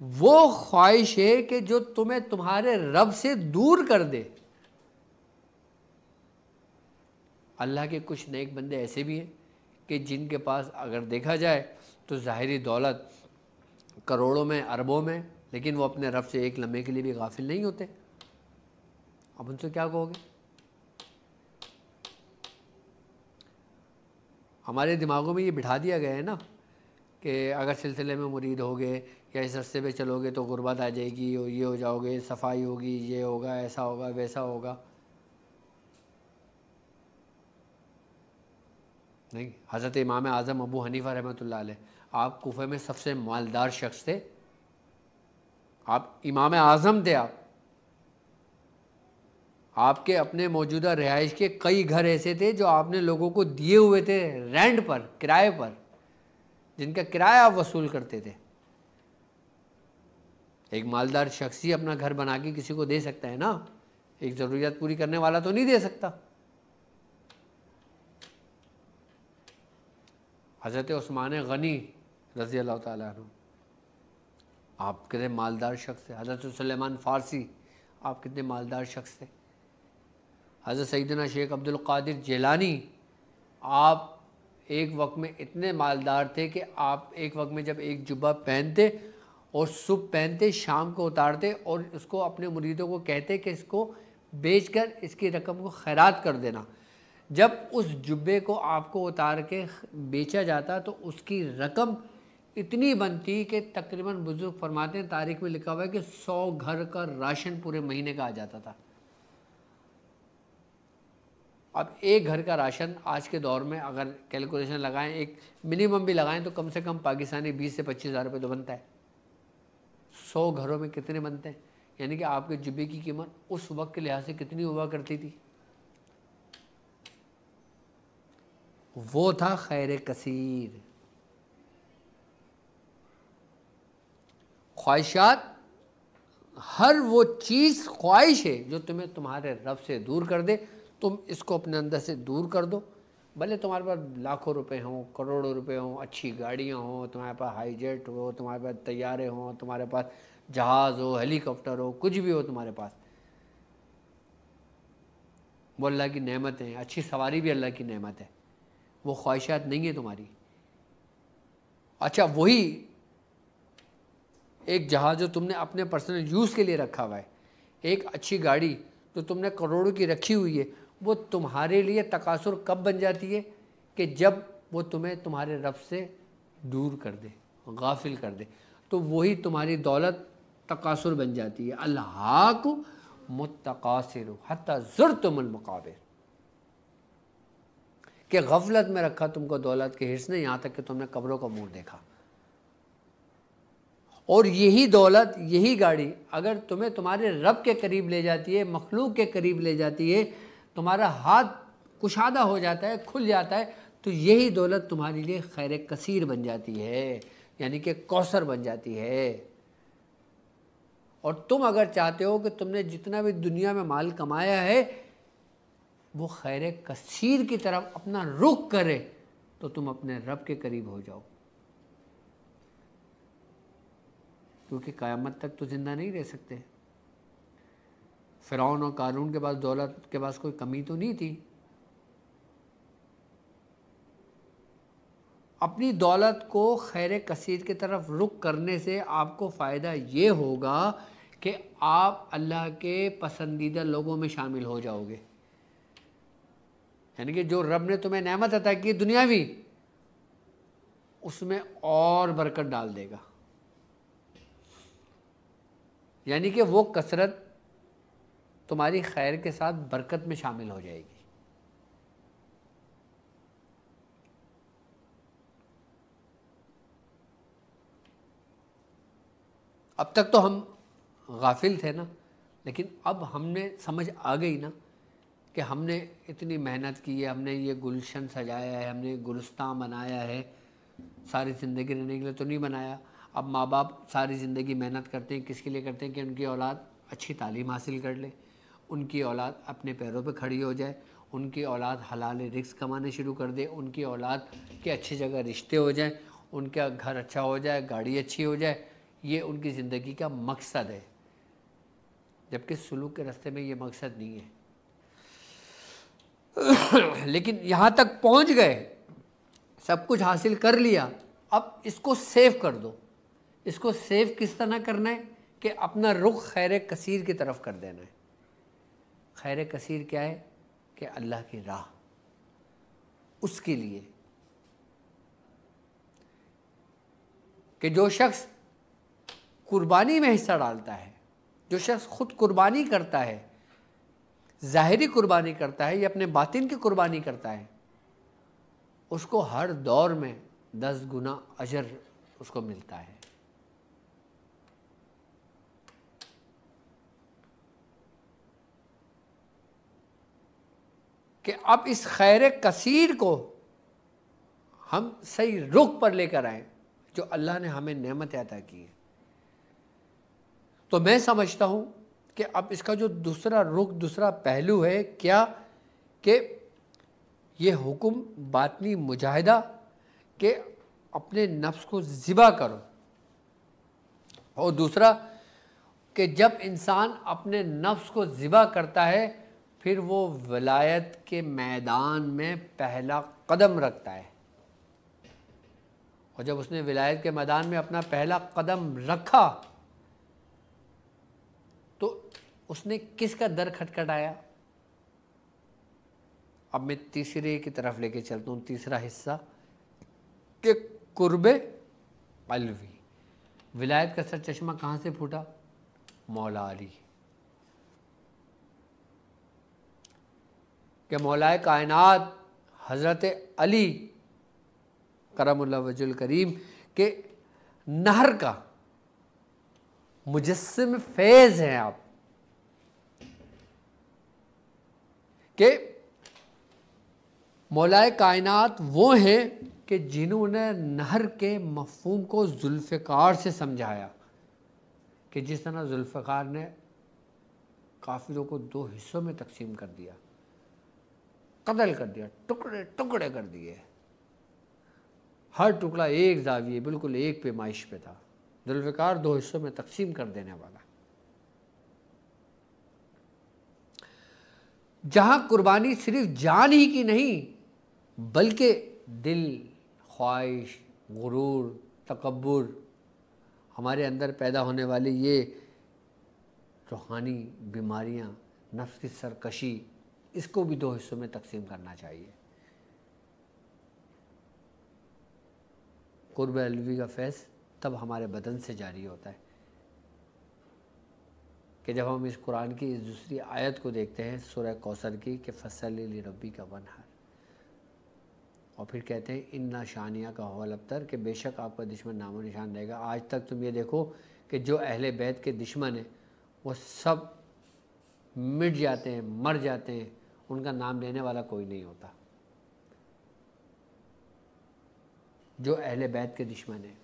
وہ خواہش ہے کہ جو تمہیں تمہارے رب سے دور کر دے۔ اللہ کے کچھ نیک بندے ایسے بھی ہیں کہ جن کے پاس اگر دیکھا جائے تو ظاہری دولت کروڑوں میں اربوں میں، لیکن وہ اپنے رب سے ایک لمحے کے لیے بھی غافل نہیں ہوتے۔ اب ان سے کیا کہو گے؟ ہمارے دماغوں میں یہ بٹھا دیا گیا ہے نا کہ اگر سلسلے میں مرید ہوگے یا اس رستے پہ چلو گے تو غربت آ جائے گی، یہ ہو جاؤ گے، صفائی ہوگی، یہ ہوگا، ایسا ہوگا، ویسا ہوگا۔ نہیں، حضرت امام اعظم ابو حنیفہ رحمۃ اللہ علیہ، آپ کوفہ میں سب سے مالدار شخص تھے، آپ امام اعظم تھے۔ آپ کے اپنے موجودہ رہائش کے کئی گھر ایسے تھے جو آپ نے لوگوں کو دیے ہوئے تھے رینٹ پر، کرائے پر، جن کا کرایہ آپ وصول کرتے تھے۔ ایک مالدار شخص ہی اپنا گھر بنا کے کسی کو دے سکتا ہے نا، ایک ضروریات پوری کرنے والا تو نہیں دے سکتا۔ حضرت عثمان غنی رضی اللہ تعالیٰ عنہ، آپ کتنے مالدار شخص تھے۔ حضرت سلیمان فارسی، آپ کتنے مالدار شخص تھے۔ حضرت سیدنا شیخ عبد القادر جیلانی، آپ ایک وقت میں اتنے مالدار تھے کہ آپ ایک وقت میں جب ایک جبہ پہنتے اور صبح پہنتے، شام کو اتارتے اور اس کو اپنے مریدوں کو کہتے کہ اس کو بیچ کر اس کی رقم کو خیرات کر دینا۔ جب اس جبے کو آپ کو اتار کے بیچا جاتا تو اس کی رقم اتنی بنتی کہ تقریباً بزرگ فرماتے ہیں، تاریخ میں لکھا ہوا ہے کہ 100 گھر کا راشن پورے مہینے کا آ جاتا تھا۔ اب ایک گھر کا راشن آج کے دور میں اگر کیلکولیشن لگائیں، ایک منیمم بھی لگائیں تو کم سے کم پاکستانی 20 سے 25 ہزار روپے تو بنتا ہے۔ 100 گھروں میں کتنے بنتے ہیں؟ یعنی کہ آپ کے جبے کی قیمت اس وقت کے لحاظ سے کتنی ہوا کرتی تھی؟ وہ تھا خیر کثیر۔ خواہشات، ہر وہ چیز خواہش ہے جو تمہیں تمہارے رب سے دور کر دے، تم اس کو اپنے اندر سے دور کر دو۔ بھلے تمہارے پاس لاکھوں روپے ہوں، کروڑوں روپے ہوں، اچھی گاڑیاں ہوں، تمہارے پاس ہائی جیٹ ہو، تمہارے پاس طیارے ہوں، تمہارے پاس جہاز ہو، ہیلی کاپٹر ہو، کچھ بھی ہو تمہارے پاس، وہ اللہ کی نعمت ہے۔ اچھی سواری بھی اللہ کی نعمت ہے، وہ خواہشات نہیں ہیں تمہاری۔ اچھا، وہی ایک جہاز جو تم نے اپنے پرسنل یوز کے لیے رکھا ہوا ہے، ایک اچھی گاڑی جو تم نے کروڑوں کی رکھی ہوئی ہے، وہ تمہارے لیے تقاصر کب بن جاتی ہے؟ کہ جب وہ تمہیں تمہارے رب سے دور کر دے، غافل کر دے، تو وہی تمہاری دولت تقاصر بن جاتی ہے۔ الہاکم التکاثر حتی زرتم المقابر، کہ غفلت میں رکھا تم کو دولت کے حرص نے، یہاں تک کہ تم نے قبروں کا منہ دیکھا۔ اور یہی دولت، یہی گاڑی اگر تمہیں تمہارے رب کے قریب لے جاتی ہے، مخلوق کے قریب لے جاتی ہے، تمہارا ہاتھ کشادہ ہو جاتا ہے، کھل جاتا ہے، تو یہی دولت تمہارے لیے خیر کثیر بن جاتی ہے، یعنی کہ کوثر بن جاتی ہے۔ اور تم اگر چاہتے ہو کہ تم نے جتنا بھی دنیا میں مال کمایا ہے وہ خیر کثیر کی طرف اپنا رخ کرے، تو تم اپنے رب کے قریب ہو جاؤ، کیونکہ قیامت تک تو زندہ نہیں رہ سکتے۔ فرعون اور قارون کے پاس دولت کے پاس کوئی کمی تو نہیں تھی۔ اپنی دولت کو خیر کثیر کی طرف رخ کرنے سے آپ کو فائدہ یہ ہوگا کہ آپ اللہ کے پسندیدہ لوگوں میں شامل ہو جاؤ گے، یعنی کہ جو رب نے تمہیں نعمت عطا کی دنیاوی، اس میں اور برکت ڈال دے گا، یعنی کہ وہ کثرت تمہاری خیر کے ساتھ برکت میں شامل ہو جائے گی۔ اب تک تو ہم غافل تھے نا، لیکن اب ہم نے سمجھ آ گئی نا کہ ہم نے اتنی محنت کی ہے، ہم نے یہ گلشن سجایا ہے، ہم نے گلستان بنایا ہے، ساری زندگی رہنے کے لیے تو نہیں بنایا۔ اب ماں باپ ساری زندگی محنت کرتے ہیں، کس کے لیے کرتے ہیں؟ کہ ان کی اولاد اچھی تعلیم حاصل کر لے، ان کی اولاد اپنے پیروں پہ کھڑی ہو جائے، ان کی اولاد حلال رزق کمانے شروع کر دے، ان کی اولاد کے اچھی جگہ رشتے ہو جائیں، ان کا گھر اچھا ہو جائے، گاڑی اچھی ہو جائے۔ یہ ان کی زندگی کا مقصد ہے، جبکہ سلوک کے راستے میں یہ مقصد نہیں ہے۔ لیکن یہاں تک پہنچ گئے، سب کچھ حاصل کر لیا، اب اس کو سیو کر دو۔ اس کو سیو کس طرح کرنا ہے کہ اپنا رخ خیر کثیر کی طرف کر دینا ہے۔ خیر کثیر کیا ہے؟ کہ اللہ کی راہ، اس کے لیے کہ جو شخص قربانی میں حصہ ڈالتا ہے، جو شخص خود قربانی کرتا ہے، ظاہری قربانی کرتا ہے یا اپنے باطن کی قربانی کرتا ہے، اس کو ہر دور میں 10 گنا اجر اس کو ملتا ہے۔ کہ اب اس خیر کثیر کو ہم صحیح رخ پر لے کر آئیں جو اللہ نے ہمیں نعمت عطا کی ہے۔ تو میں سمجھتا ہوں کہ اب اس کا جو دوسرا رخ، دوسرا پہلو ہے کیا، کہ یہ حکم باطنی مجاہدہ کہ اپنے نفس کو ذبح کرو، اور دوسرا کہ جب انسان اپنے نفس کو ذبح کرتا ہے پھر وہ ولایت کے میدان میں پہلا قدم رکھتا ہے، اور جب اس نے ولایت کے میدان میں اپنا پہلا قدم رکھا تو اس نے کس کا در کھٹکھٹایا؟ اب میں تیسرے کی طرف لے کے چلتا ہوں، تیسرا حصہ کہ قرب علوی۔ ولایت کا سر چشمہ کہاں سے پھوٹا؟ مولا علی، کہ مولا کائنات حضرت علی کرم اللہ وجہ الکریم کے نہر کا مجسم فیض ہیں آپ، کہ مولا کائنات وہ ہیں کہ جنہوں نے نہر کے مفہوم کو ذوالفقار سے سمجھایا، کہ جس طرح ذوالفقار نے کافروں کو 2 حصوں میں تقسیم کر دیا، قتل کر دیا، ٹکڑے ٹکڑے کر دیے، ہر ٹکڑا ایک زاویے بالکل ایک پیمائش پہ تھا۔ ذوالفقار 2 حصوں میں تقسیم کر دینے والا۔ جہاں قربانی صرف جان ہی کی نہیں بلکہ دل، خواہش، غرور، تکبر، ہمارے اندر پیدا ہونے والی یہ روحانی بیماریاں، نفس کی سرکشی، اس کو بھی 2 حصوں میں تقسیم کرنا چاہیے۔ قرب علوی کا فیض تب ہمارے بدن سے جاری ہوتا ہے کہ جب ہم اس قرآن کی اس دوسری آیت کو دیکھتے ہیں سورہ کوثر کی، کہ فَصَلِّ لِرَبِّكَ وَانْحَرْ، اور پھر کہتے ہیں اِنَّ شَانِئَكَ هُوَ الْأَبْتَرُ، کہ بے شک آپ کا دشمن نام و نشان رہے گا۔ آج تک تم یہ دیکھو کہ جو اہل بیت کے دشمن ہیں وہ سب مٹ جاتے ہیں، مر جاتے ہیں، ان کا نام لینے والا کوئی نہیں ہوتا۔ جو اہل بیت کے دشمن ہیں،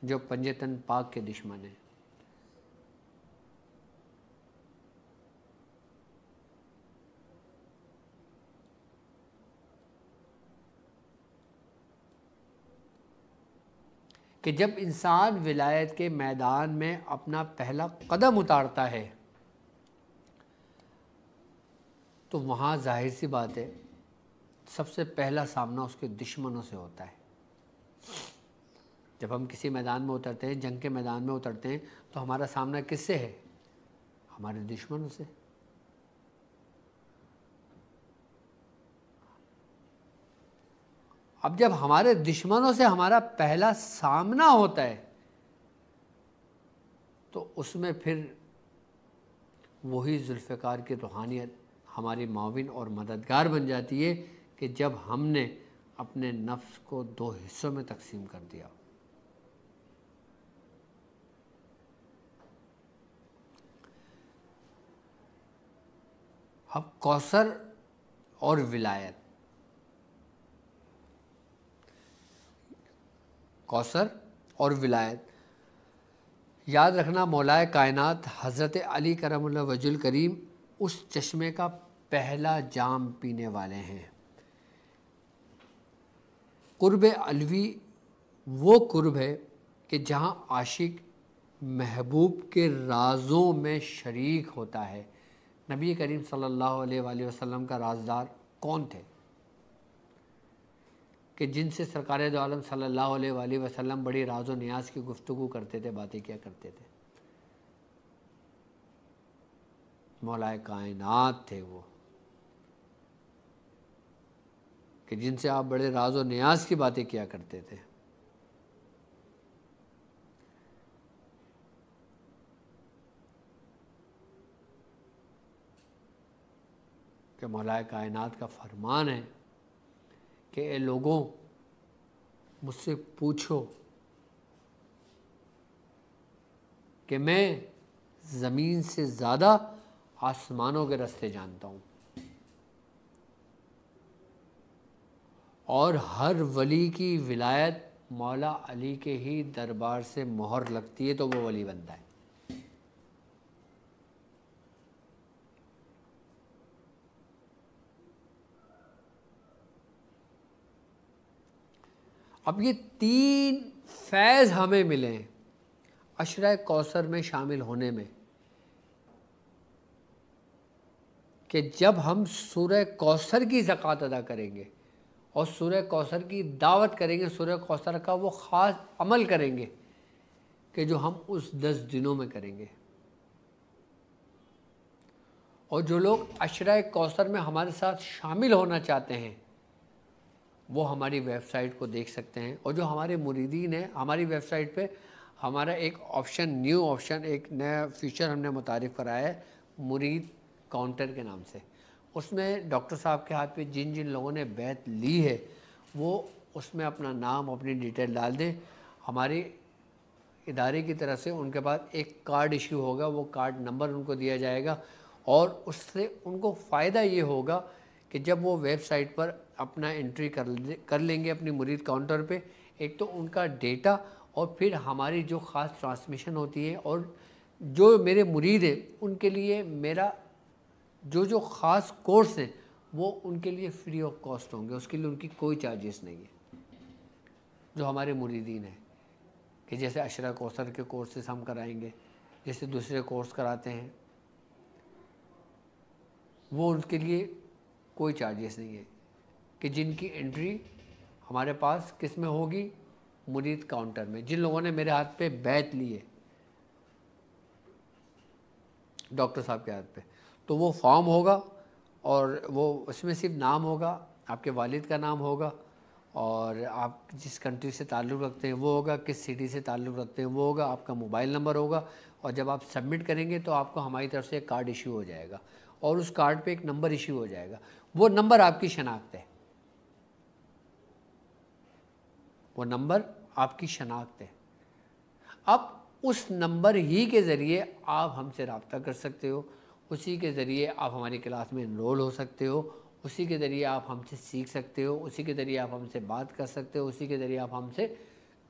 جو پنجتن پاک کے دشمن ہیں، کہ جب انسان ولایت کے میدان میں اپنا پہلا قدم اتارتا ہے تو وہاں ظاہر سی بات ہے سب سے پہلا سامنا اس کے دشمنوں سے ہوتا ہے۔ جب ہم کسی میدان میں اترتے ہیں، جنگ کے میدان میں اترتے ہیں، تو ہمارا سامنا کس سے ہے؟ ہمارے دشمنوں سے۔ اب جب ہمارے دشمنوں سے ہمارا پہلا سامنا ہوتا ہے تو اس میں پھر وہی ذوالفقار کی روحانیت ہماری معاون اور مددگار بن جاتی ہے کہ جب ہم نے اپنے نفس کو 2 حصوں میں تقسیم کر دیا۔ اب کوثر اور ولایت، کوثر اور ولایت، یاد رکھنا مولا کائنات حضرت علی کرم اللہ وجہ الکریم اس چشمے کا پہلا جام پینے والے ہیں۔ قرب علوی وہ قرب ہے کہ جہاں عاشق محبوب کے رازوں میں شریک ہوتا ہے۔ نبی کریم صلی اللہ علیہ وآلہ وسلم کا رازدار کون تھے کہ جن سے سرکار دو عالم صلی اللہ علیہ وآلہ وسلم بڑی راز و نیاز کی گفتگو کرتے تھے، باتیں کیا کرتے تھے؟ مولا کائنات تھے وہ، کہ جن سے آپ بڑے راز و نیاز کی باتیں کیا کرتے تھے۔ کہ مولا کائنات کا فرمان ہے کہ اے لوگوں، مجھ سے پوچھو کہ میں زمین سے زیادہ آسمانوں کے راستے جانتا ہوں، اور ہر ولی کی ولایت مولا علی کے ہی دربار سے مہر لگتی ہے تو وہ ولی بنتا ہے۔ اب یہ 3 فیض ہمیں ملے ہیں عشرہ کوثر میں شامل ہونے میں، کہ جب ہم سورہ کوثر کی زکوٰۃ ادا کریں گے اور سورہ کوثر کی دعوت کریں گے، سورہ کوثر کا وہ خاص عمل کریں گے کہ جو ہم اس 10 دنوں میں کریں گے۔ اور جو لوگ عشرہ کوثر میں ہمارے ساتھ شامل ہونا چاہتے ہیں وہ ہماری ویب سائٹ کو دیکھ سکتے ہیں، اور جو ہمارے مریدین ہیں، ہماری ویب سائٹ پہ ہمارا ایک آپشن، نیو آپشن، ایک نیا فیچر ہم نے متعارف کرایا ہے مرید کاؤنٹر کے نام سے۔ اس میں ڈاکٹر صاحب کے ہاتھ پہ جن جن لوگوں نے بیعت لی ہے وہ اس میں اپنا نام، اپنی ڈیٹیل ڈال دیں، ہماری ادارے کی طرف سے ان کے پاس ایک کارڈ ایشو ہوگا، وہ کارڈ نمبر ان کو دیا جائے گا، اور اس سے ان کو فائدہ یہ ہوگا کہ جب وہ ویب سائٹ پر اپنا انٹری کر لیں گے اپنی مرید کاؤنٹر پہ، ایک تو ان کا ڈیٹا، اور پھر ہماری جو خاص ٹرانسمیشن ہوتی ہے، اور جو میرے مرید ہیں ان کے لیے میرا جو خاص کورس ہیں وہ ان کے لیے فری آف کاسٹ ہوں گے، اس کے لیے ان کی کوئی چارجز نہیں ہے۔ جو ہمارے مریدین ہیں کہ جیسے عشرہ کوثر کے کورسز ہم کرائیں گے، جیسے دوسرے کورس کراتے ہیں، وہ ان کے لیے کوئی چارجز نہیں ہے، کہ جن کی انٹری ہمارے پاس کس میں ہوگی؟ مرید کاؤنٹر میں، جن لوگوں نے میرے ہاتھ پہ بیعت لی ہے ڈاکٹر صاحب کے ہاتھ پہ، تو وہ فارم ہوگا، اور وہ اس میں صرف نام ہوگا، آپ کے والد کا نام ہوگا، اور آپ جس کنٹری سے تعلق رکھتے ہیں وہ ہوگا، کس سٹی سے تعلق رکھتے ہیں وہ ہوگا، آپ کا موبائل نمبر ہوگا، اور جب آپ سبمٹ کریں گے تو آپ کو ہماری طرف سے ایک کارڈ ایشو ہو جائے گا، اور اس کارڈ پہ ایک نمبر ایشو ہو جائے گا، وہ نمبر آپ کی شناخت ہے، وہ نمبر آپ کی شناخت ہے۔ اب اس نمبر ہی کے ذریعے آپ ہم سے رابطہ کر سکتے ہو، اسی کے ذریعے آپ ہماری کلاس میں انرول ہو سکتے ہو، اسی کے ذریعے آپ ہم سے سیکھ سکتے ہو، اسی کے ذریعے آپ ہم سے بات کر سکتے ہو، اسی کے ذریعے آپ ہم سے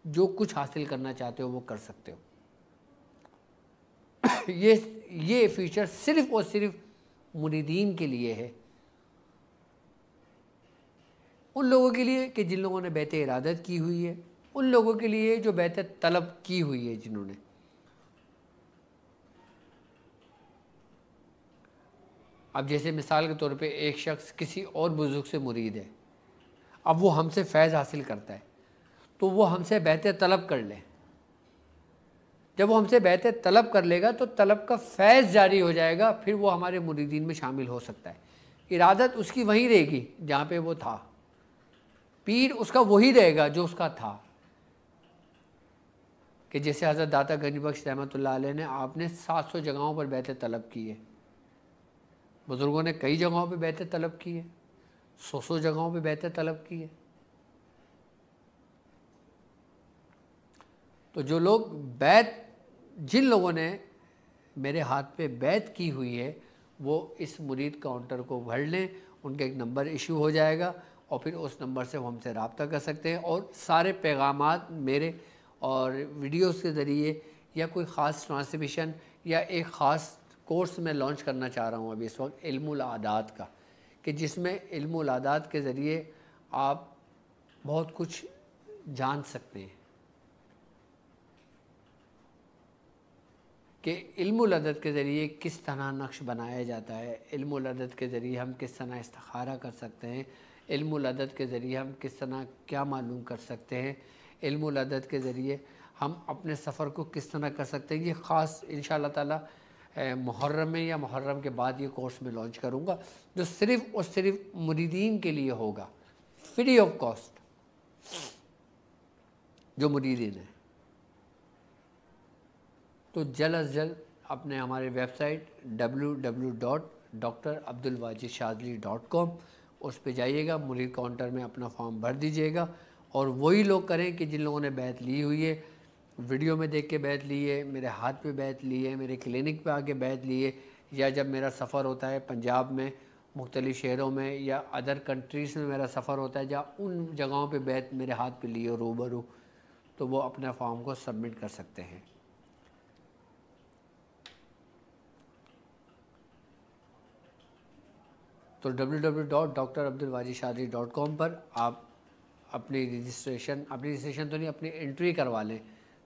جو کچھ حاصل کرنا چاہتے ہو وہ کر سکتے ہو۔ یہ فیچر صرف اور صرف مریدین کے لیے ہے، ان لوگوں کے لیے کہ جن لوگوں نے بیعت ارادت کی ہوئی ہے، ان لوگوں کے لیے جو بیعت طلب کی ہوئی ہے جنہوں نے۔ اب جیسے مثال کے طور پہ ایک شخص کسی اور بزرگ سے مرید ہے، اب وہ ہم سے فیض حاصل کرتا ہے تو وہ ہم سے بیعت طلب کر لے، جب وہ ہم سے بیعت طلب کر لے گا تو طلب کا فیض جاری ہو جائے گا، پھر وہ ہمارے مریدین میں شامل ہو سکتا ہے۔ ارادت اس کی وہیں رہے گی جہاں پہ وہ تھا، پیر اس کا وہی رہے گا جو اس کا تھا، کہ جیسے حضرت داتا غنی بخش رحمۃ اللہ علیہ نے، آپ نے 700 جگہوں پر بیعت طلب کی ہے، بزرگوں نے کئی جگہوں پہ بیعت طلب کی ہے، 100 جگہوں پہ بیعت طلب کی ہے۔ تو جو لوگ جن لوگوں نے میرے ہاتھ پہ بیعت کی ہوئی ہے وہ اس مرید کاؤنٹر کو بھر لیں، ان کا ایک نمبر ایشو ہو جائے گا، اور پھر اس نمبر سے وہ ہم سے رابطہ کر سکتے ہیں، اور سارے پیغامات میرے اور ویڈیوز کے ذریعے، یا کوئی خاص ٹرانسمیشن، یا ایک خاص کورس میں لانچ کرنا چاہ رہا ہوں ابھی اس وقت علم العادات کا، کہ جس میں علم العادات کے ذریعے آپ بہت کچھ جان سکتے ہیں، کہ علم العدد کے ذریعے کس طرح نقش بنایا جاتا ہے، علم العدد کے ذریعے ہم کس طرح استخارہ کر سکتے ہیں، علم العدد کے ذریعے ہم کس طرح کیا معلوم کر سکتے ہیں، علم العدد کے ذریعے ہم اپنے سفر کو کس طرح کر سکتے ہیں۔ یہ خاص انشاءاللہ تعالی محرم میں یا محرم کے بعد یہ کورس میں لانچ کروں گا، جو صرف اور صرف مریدین کے لیے ہوگا، فری آف کاسٹ، جو مریدین ہیں۔ تو جلد از جلد اپنے ہمارے ویب سائٹ www.drabdulwajidshadili.com اس پہ جائیے گا، مرید کاؤنٹر میں اپنا فارم بھر دیجیے گا، اور وہی لوگ کریں کہ جن لوگوں نے بیعت لی ہوئی ہے، ویڈیو میں دیکھ کے بیعت لی ہے، میرے ہاتھ پہ بیعت لی ہے، میرے کلینک پہ آ کے بیعت لی ہے، یا جب میرا سفر ہوتا ہے پنجاب میں مختلف شہروں میں یا ادر کنٹریز میں میرا سفر ہوتا ہے جہاں ان جگہوں پہ بیعت میرے ہاتھ پہ لی ہو روبرو، تو وہ اپنا فارم کو سبمٹ کر سکتے ہیں۔ تو www.drabdulwajidshadili.com پر آپ اپنی رجسٹریشن تو نہیں، اپنی انٹری کروا لیں،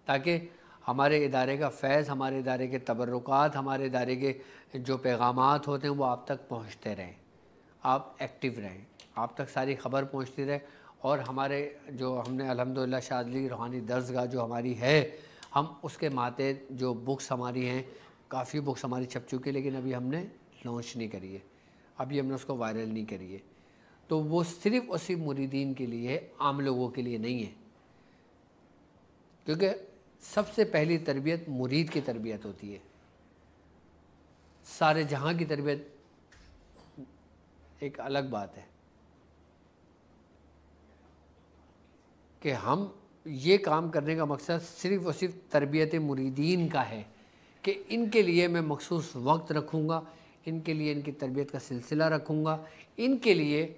تاکہ ہمارے ادارے کا فیض، ہمارے ادارے کے تبرکات، ہمارے ادارے کے جو پیغامات ہوتے ہیں وہ آپ تک پہنچتے رہیں، آپ ایکٹیو رہیں، آپ تک ساری خبر پہنچتی رہے، اور ہمارے جو ہم نے الحمدللہ شاذلی روحانی درسگاہ جو ہماری ہے، ہم اس کے ماتحت جو بکس ہماری ہیں، کافی بکس ہماری چھپ چکی ہے، لیکن ابھی ہم نے لانچ نہیں کری ہے، ابھی ہم نے اس کو وائرل نہیں کری ہے، تو وہ صرف اور صرف مریدین کے لیے ہے، عام لوگوں کے لیے نہیں ہے، کیونکہ سب سے پہلی تربیت مرید کی تربیت ہوتی ہے، سارے جہاں کی تربیت ایک الگ بات ہے، کہ ہم یہ کام کرنے کا مقصد صرف اور صرف تربیت مریدین کا ہے، کہ ان کے لیے میں مخصوص وقت رکھوں گا، ان کے لیے ان کی تربیت کا سلسلہ رکھوں گا، ان کے لیے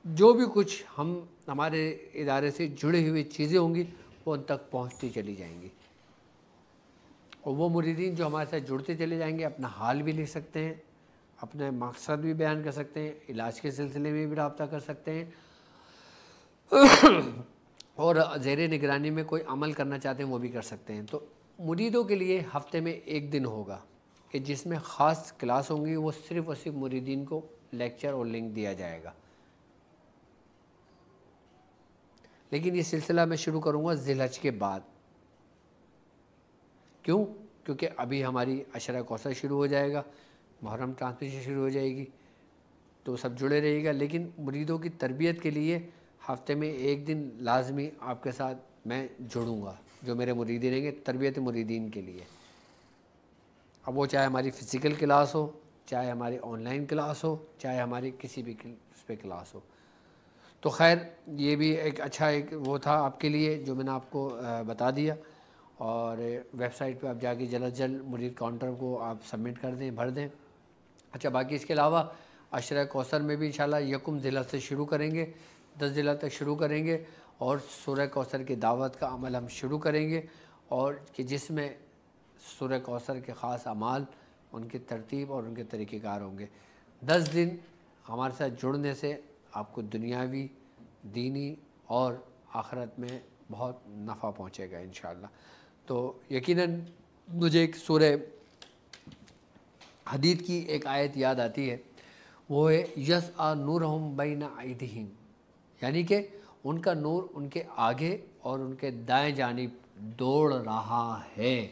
جو بھی کچھ ہمارے ادارے سے جڑے ہوئی چیزیں ہوں گی وہ ان تک پہنچتی چلی جائیں گی، اور وہ مریدین جو ہمارے ساتھ جڑتے چلے جائیں گے اپنا حال بھی لکھ سکتے ہیں، اپنے مقصد بھی بیان کر سکتے ہیں، علاج کے سلسلے میں بھی رابطہ کر سکتے ہیں، اور زیر نگرانی میں کوئی عمل کرنا چاہتے ہیں وہ بھی کر سکتے ہیں۔ تو مریدوں کے لیے ہفتے میں ایک دن ہوگا کہ جس میں خاص کلاس ہوں گی، وہ صرف اور صرف مریدین کو لیکچر اور لنک دیا جائے گا، لیکن یہ سلسلہ میں شروع کروں گا ذی الحج کے بعد۔ کیوں؟ کیونکہ ابھی ہماری عشرہ کوثر شروع ہو جائے گا، محرم ٹرانسمیشن شروع ہو جائے گی، تو سب جڑے رہے گا، لیکن مریدوں کی تربیت کے لیے ہفتے میں ایک دن لازمی آپ کے ساتھ میں جڑوں گا، جو میرے مریدین رہیں گے، تربیت مریدین کے لیے، اب وہ چاہے ہماری فزیکل کلاس ہو، چاہے ہماری آن لائن کلاس ہو، چاہے ہماری کسی بھی اس پہ کلاس ہو۔ تو خیر یہ بھی ایک اچھا ایک وہ تھا آپ کے لیے جو میں نے آپ کو بتا دیا، اور ویب سائٹ پہ آپ جا کے جلد جلد مرید کاؤنٹر کو آپ سبمٹ کر دیں، بھر دیں۔ اچھا، باقی اس کے علاوہ عشرہ کوثر میں بھی انشاءاللہ یکم ذی الحج سے شروع کریں گے، 10 ذی الحج تک شروع کریں گے، اور سورہ کوثر کی دعوت کا عمل ہم شروع کریں گے، اور کہ جس میں سورہ کوثر کے خاص اعمال، ان کی ترتیب اور ان کے طریقہ کار ہوں گے۔ 10 دن ہمارے ساتھ جڑنے سے آپ کو دنیاوی، دینی اور آخرت میں بہت نفع پہنچے گا انشاءاللہ۔ تو یقیناً مجھے ایک سورہ حدید کی ایک آیت یاد آتی ہے، وہ ہے یسعی نورہم بین ایدیہم، یعنی کہ ان کا نور ان کے آگے اور ان کے دائیں جانب دوڑ رہا ہے۔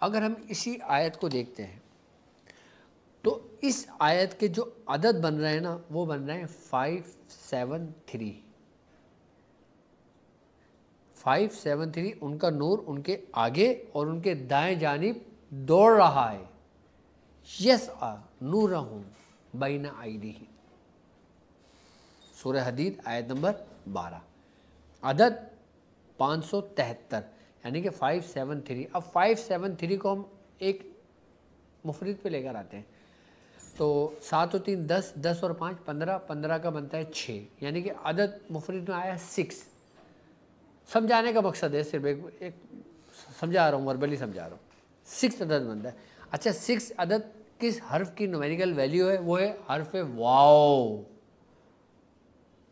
اگر ہم اسی آیت کو دیکھتے ہیں تو اس آیت کے جو عدد بن رہے ہیں نا، وہ بن رہے ہیں 573۔ 573 ان کا نور ان کے آگے اور ان کے دائیں جانب دوڑ رہا ہے۔ یسعی نورہم بین ایدیہم، سورہ حدید آیت نمبر 12، عدد 573، یعنی کہ 573۔ اب 573 کو ہم ایک مفرد پہ لے کر آتے ہیں، تو 7 اور 3 10، 10 اور 5 15، 15 کا بنتا ہے 6، یعنی کہ عدد مفرد میں آیا 6۔ سمجھانے کا مقصد ہے، صرف ایک سمجھا رہا ہوں، وربلی سمجھا رہا ہوں، 6 عدد بنتا ہے۔ اچھا، 6 عدد کس حرف کی نومیریکل ویلیو ہے؟ وہ ہے حرف واو۔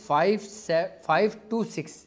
526,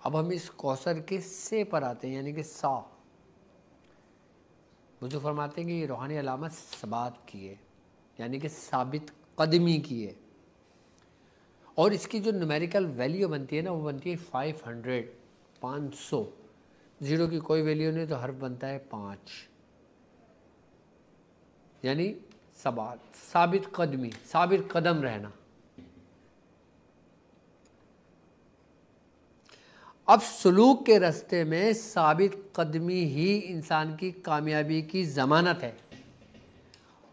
اب ہم اس کوثر کے سے پر آتے ہیں، یعنی کہ سا. وضو فرماتے ہیں کہ یہ روحانی علامت ثبات کی ہے، یعنی کہ ثابت قدمی کی ہے، اور اس کی جو نومیریکل ویلیو بنتی ہے نا، وہ بنتی ہے 500، 500. زیرو کی کوئی ویلیو نہیں تو حرف بنتا ہے 5، یعنی ثبات، ثابت قدمی، ثابت قدم رہنا. اب سلوک کے راستے میں ثابت قدمی ہی انسان کی کامیابی کی ضمانت ہے.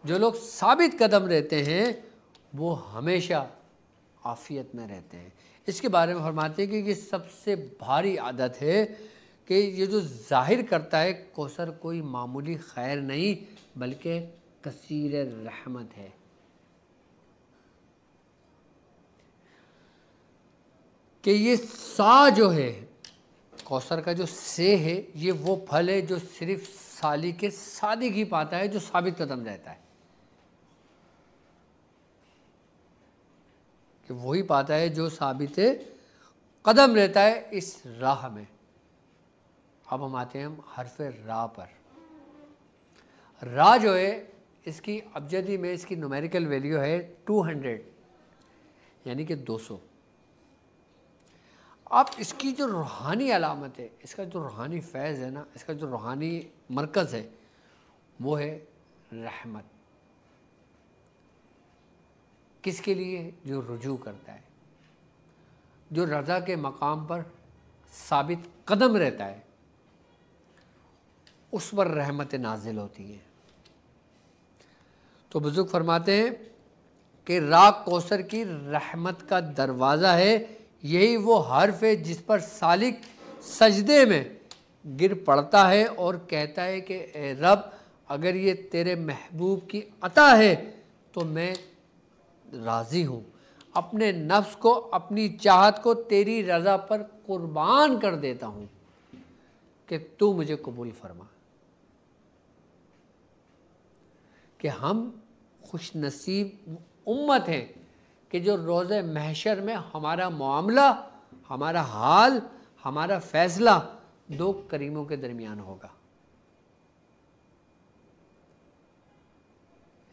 جو لوگ ثابت قدم رہتے ہیں وہ ہمیشہ عافیت میں رہتے ہیں. اس کے بارے میں فرماتے ہیں کہ یہ سب سے بھاری عادت ہے کہ یہ جو ظاہر کرتا ہے کوثر کوئی معمولی خیر نہیں بلکہ کثیر رحمت ہے. کہ یہ سا جو ہے کوثر کا، جو سے ہے، یہ وہ پھل ہے جو صرف سالک صادق ہی پاتا ہے جو ثابت قدم رہتا ہے. کہ وہی پاتا ہے جو ثابت قدم رہتا ہے اس راہ میں. اب ہم آتے ہیں حرف را پر. را جو ہے اس کی ابجدی میں اس کی نومیریکل ویلیو ہے 200، یعنی کہ 200. اب اس کی جو روحانی علامت ہے، اس کا جو روحانی فیض ہے نا، اس کا جو روحانی مرکز ہے وہ ہے رحمت. کس کے لیے؟ جو رجوع کرتا ہے، جو رضا کے مقام پر ثابت قدم رہتا ہے، اس پر رحمت نازل ہوتی ہیں. تو بزرگ فرماتے ہیں کہ را کوثر کی رحمت کا دروازہ ہے. یہی وہ حرف ہے جس پر سالک سجدے میں گر پڑتا ہے اور کہتا ہے کہ اے رب، اگر یہ تیرے محبوب کی عطا ہے تو میں راضی ہوں. اپنے نفس کو، اپنی چاہت کو تیری رضا پر قربان کر دیتا ہوں کہ تو مجھے قبول فرما. کہ ہم خوش نصیب امت ہیں کہ جو روز محشر میں ہمارا معاملہ، ہمارا حال، ہمارا فیصلہ دو کریموں کے درمیان ہوگا،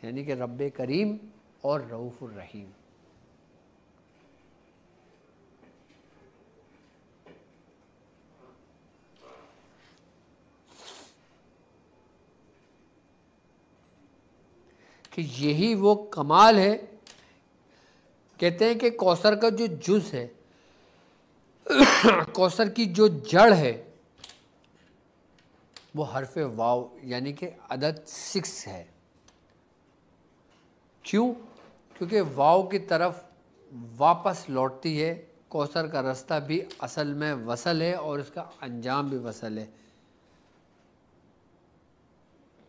یعنی کہ رب کریم اور رؤوف الرحیم. کہ یہی وہ کمال ہے. کہتے ہیں کہ کوثر کا جو جز ہے، کوثر کی جو جڑ ہے وہ حرف واو، یعنی کہ عدد 6 ہے. کیوں؟ کیونکہ واو کی طرف واپس لوٹتی ہے. کوثر کا راستہ بھی اصل میں وصل ہے اور اس کا انجام بھی وصل ہے.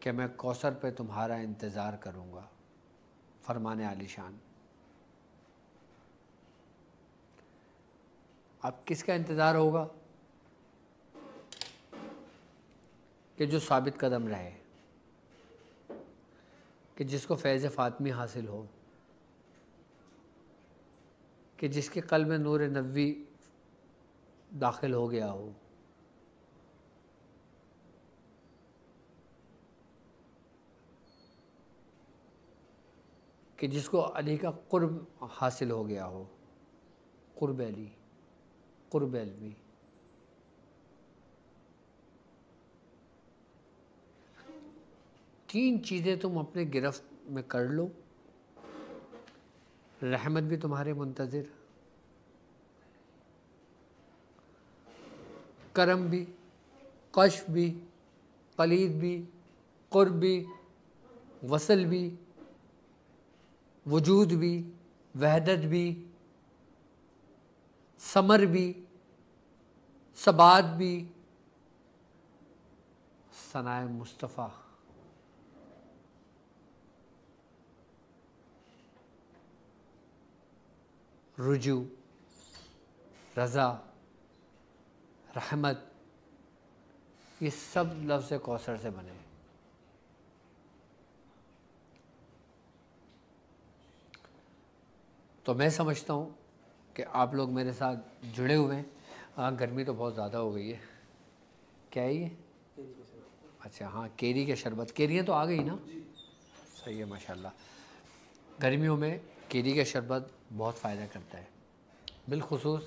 کہ میں کوثر پہ تمہارا انتظار کروں گا، فرمان عالی شان. اب کس کا انتظار ہوگا؟ کہ جو ثابت قدم رہے، کہ جس کو فیض فاطمی حاصل ہو، کہ جس کے قلب میں نور نبوی داخل ہو گیا ہو. کہ جس کو علی کا قرب حاصل ہو گیا ہو، قرب علی، قرب علوی. تین چیزیں تم اپنے گرفت میں کر لو، رحمت بھی تمہارے منتظر، کرم بھی، کشف بھی، قلید بھی، قرب بھی، وصل بھی، وجود بھی، وحدت بھی، ثمر بھی، ثبات بھی، ثناء مصطفیٰ. رجوع، رضا، رحمت، یہ سب لفظ کوثر سے بنے. تو میں سمجھتا ہوں کہ آپ لوگ میرے ساتھ جڑے ہوئے ہیں. ہاں گرمی تو بہت زیادہ ہو گئی ہے. کیا ہے یہ؟ اچھا ہاں کیری کے شربت. کیریاں تو آ گئی نا؟ صحیح ہے ماشاء اللہ. گرمیوں میں کیری کا شربت بہت فائدہ کرتا ہے، بالخصوص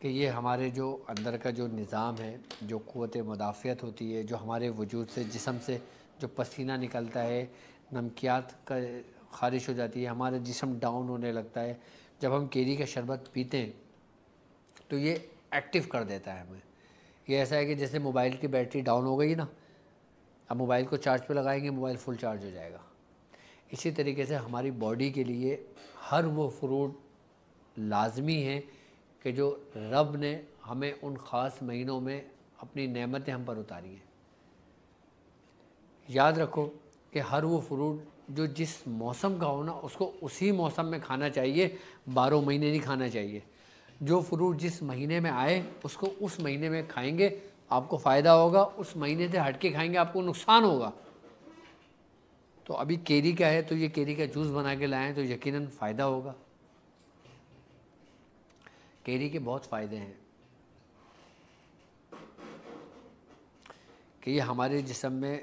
کہ یہ ہمارے جو اندر کا جو نظام ہے، جو قوت مدافعت ہوتی ہے، جو ہمارے وجود سے جسم سے جو پسینہ نکلتا ہے، نمکیات کا خارش ہو جاتی ہے، ہمارا جسم ڈاؤن ہونے لگتا ہے. جب ہم کیری کا شربت پیتے ہیں تو یہ ایکٹیو کر دیتا ہے ہمیں. یہ ایسا ہے کہ جیسے موبائل کی بیٹری ڈاؤن ہو گئی نا، اب موبائل کو چارج پہ لگائیں گے موبائل فل چارج ہو جائے گا. اسی طریقے سے ہماری باڈی کے لیے ہر وہ فروٹ لازمی ہے کہ جو رب نے ہمیں ان خاص مہینوں میں اپنی نعمتیں ہم پر اتاری ہیں. یاد رکھو کہ ہر وہ فروٹ جو جس موسم کا ہو نا اس کو اسی موسم میں کھانا چاہیے، 12 مہینے نہیں کھانا چاہیے. جو فروٹ جس مہینے میں آئے اس کو اس مہینے میں کھائیں گے آپ کو فائدہ ہوگا، اس مہینے سے ہٹ کے کھائیں گے آپ کو نقصان ہوگا. تو ابھی کیری کا ہے تو یہ کیری کا جوس بنا کے لائیں تو یقیناً فائدہ ہوگا. کیری کے بہت فائدے ہیں کہ یہ ہمارے جسم میں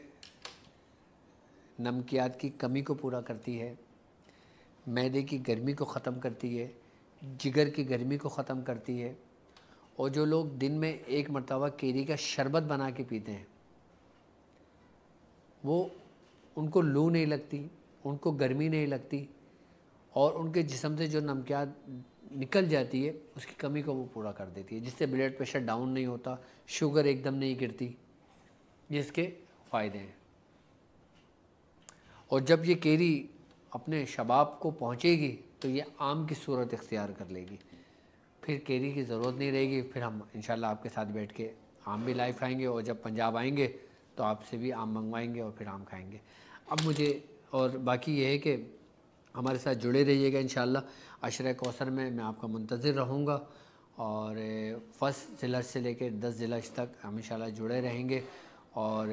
نمکیات کی کمی کو پورا کرتی ہے، معدے کی گرمی کو ختم کرتی ہے، جگر کی گرمی کو ختم کرتی ہے. اور جو لوگ دن میں ایک مرتبہ کیری کا شربت بنا کے پیتے ہیں وہ ان کو لو نہیں لگتی، ان کو گرمی نہیں لگتی، اور ان کے جسم سے جو نمکیات نکل جاتی ہے اس کی کمی کو وہ پورا کر دیتی ہے، جس سے بلڈ پریشر ڈاؤن نہیں ہوتا، شوگر ایک دم نہیں گرتی. یہ اس کے فائدے ہیں. اور جب یہ کیری اپنے شباب کو پہنچے گی تو یہ آم کی صورت اختیار کر لے گی، پھر کیری کی ضرورت نہیں رہے گی. پھر ہم انشاءاللہ آپ کے ساتھ بیٹھ کے آم بھی لائیو کھائیں گے، اور جب پنجاب آئیں گے تو آپ سے بھی آم منگوائیں گے اور پھر آم کھائیں گے. اب مجھے اور باقی یہ ہے کہ ہمارے ساتھ جڑے رہیے گا انشاءاللہ. عشرہ کوثر میں آپ کا منتظر رہوں گا، اور فرسٹ ذی الحج سے لے کے 10 ذی الحج تک ہم انشاءاللہ جڑے رہیں گے. اور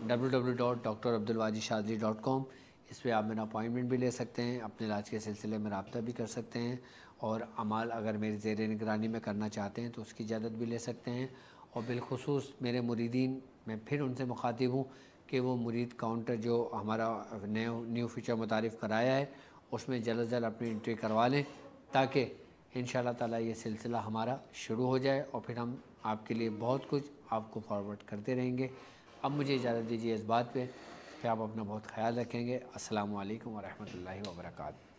www.drabdulwajidshadri.com اس پہ آپ میرا اپوائنٹمنٹ بھی لے سکتے ہیں، اپنے علاج کے سلسلے میں رابطہ بھی کر سکتے ہیں، اور اعمال اگر میری زیر نگرانی میں کرنا چاہتے ہیں تو اس کی اجازت بھی لے سکتے ہیں. اور بالخصوص میرے مریدین، میں پھر ان سے مخاطب ہوں کہ وہ مرید کاؤنٹر جو ہمارا نیو فیچر متعارف کرایا ہے اس میں جلد از جلد اپنی انٹری کروا لیں، تاکہ انشاءاللہ تعالی یہ سلسلہ ہمارا شروع ہو جائے، اور پھر ہم آپ کے لیے بہت کچھ آپ کو فارورڈ کرتے رہیں گے. اب مجھے اجازت دیجیے اس بات پہ کہ آپ اپنا بہت خیال رکھیں گے. السلام علیکم ورحمۃ اللہ وبرکاتہ.